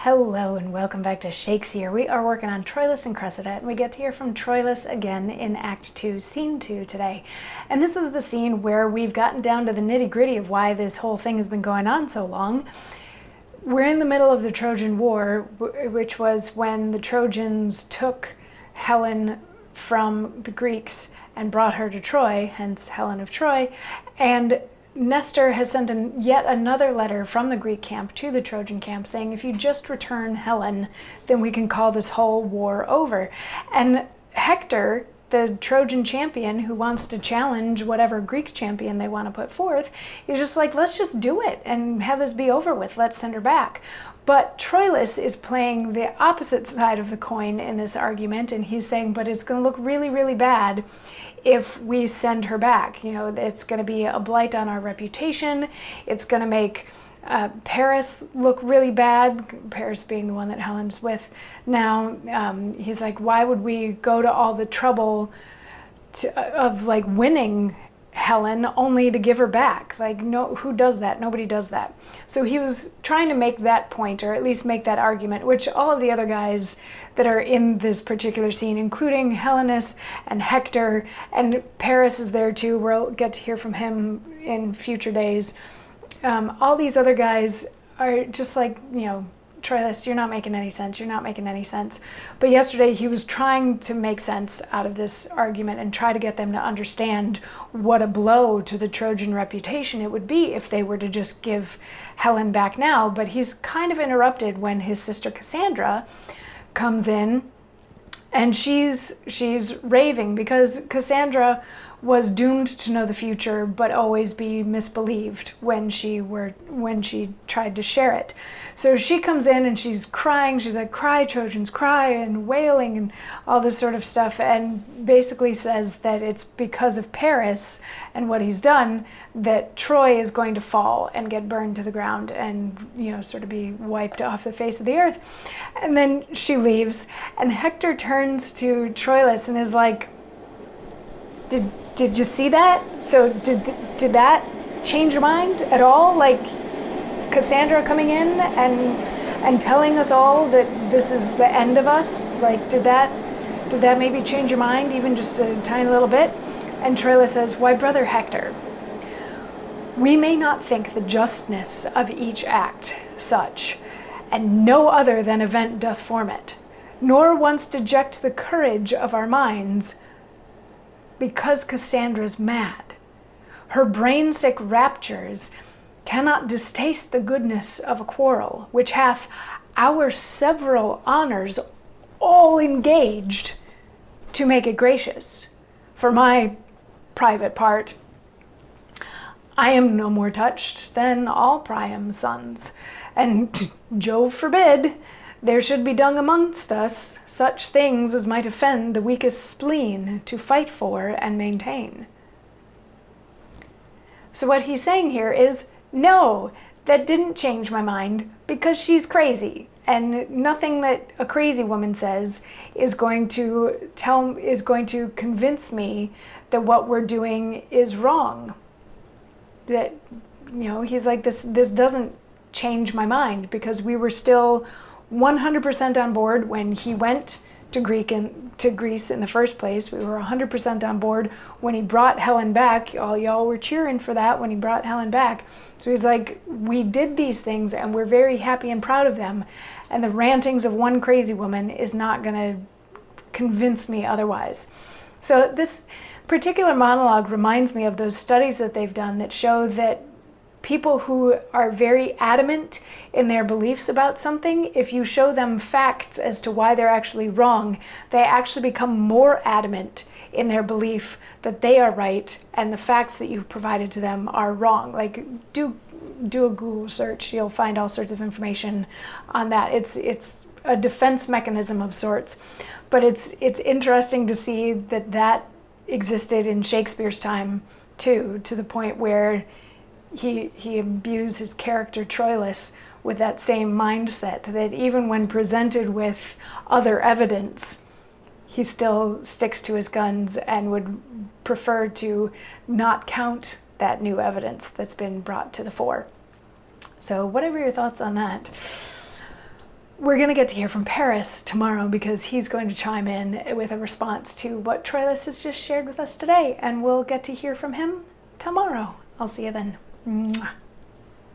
Hello and welcome back to Shakesyear. We are working on Troilus and Cressida, and we get to hear from Troilus again in Act 2, Scene 2 today. And this is the scene where we've gotten down to the nitty-gritty of why this whole thing has been going on so long. We're in the middle of the Trojan War, which was when the Trojans took Helen from the Greeks and brought her to Troy, hence Helen of Troy, and Nestor has sent yet another letter from the Greek camp to the Trojan camp saying, if you just return Helen, then we can call this whole war over. And Hector, the Trojan champion who wants to challenge whatever Greek champion they want to put forth, is just like, let's just do it and have this be over with. Let's send her back. But Troilus is playing the opposite side of the coin in this argument, and he's saying, but it's going to look really, really bad if we send her back. You know, it's going to be a blight on our reputation. It's going to make Paris look really bad, Paris being the one that Helen's with now. He's like, why would we go to all the trouble of like winning Helen only to give her back? Like, no, who does that? Nobody does that. So he was trying to make that point, or at least make that argument, which all of the other guys that are in this particular scene, including Helenus and Hector, and Paris is there too. We'll get to hear from him in future days. All these other guys are just like, you know, Troilus, you're not making any sense. You're not making any sense. But yesterday he was trying to make sense out of this argument and try to get them to understand what a blow to the Trojan reputation it would be if they were to just give Helen back now. But he's kind of interrupted when his sister Cassandra comes in, and she's raving because Cassandra was doomed to know the future but always be misbelieved when she tried to share it. So she comes in and she's crying. She's like, cry, Trojans, cry, and wailing and all this sort of stuff, and basically says that it's because of Paris and what he's done that Troy is going to fall and get burned to the ground and, you know, sort of be wiped off the face of the earth. And then she leaves, and Hector turns to Troilus and is like, Did you see that? So did that change your mind at all? Like Cassandra coming in and telling us all that this is the end of us? Like, did that maybe change your mind even just a tiny little bit? And Troilus says, why, brother Hector, we may not think the justness of each act such, and no other than event doth form it, nor once deject the courage of our minds, because Cassandra's mad. Her brain-sick raptures cannot distaste the goodness of a quarrel, which hath our several honors all engaged to make it gracious. For my private part, I am no more touched than all Priam's sons, and Jove forbid there should be done amongst us such things as might offend the weakest spleen to fight for and maintain. So what he's saying here is, no, that didn't change my mind because she's crazy. And nothing that a crazy woman says is going to convince me that what we're doing is wrong. That, you know, he's like, this doesn't change my mind, because we were still 100% on board when he went to Greece in the first place. We were 100% on board when he brought Helen back. All y'all were cheering for that when he brought Helen back. So he's like, we did these things and we're very happy and proud of them. And the rantings of one crazy woman is not going to convince me otherwise. So this particular monologue reminds me of those studies that they've done that show that people who are very adamant in their beliefs about something, if you show them facts as to why they're actually wrong, they actually become more adamant in their belief that they are right and the facts that you've provided to them are wrong. Like, do a Google search, you'll find all sorts of information on that. It's a defense mechanism of sorts, but it's interesting to see that existed in Shakespeare's time too, to the point where he imbues his character Troilus with that same mindset, that even when presented with other evidence, he still sticks to his guns and would prefer to not count that new evidence that's been brought to the fore. So whatever your thoughts on that. we're going to get to hear from Paris tomorrow because he's going to chime in with a response to what Troilus has just shared with us today, and we'll get to hear from him tomorrow. I'll see you then. Mwah.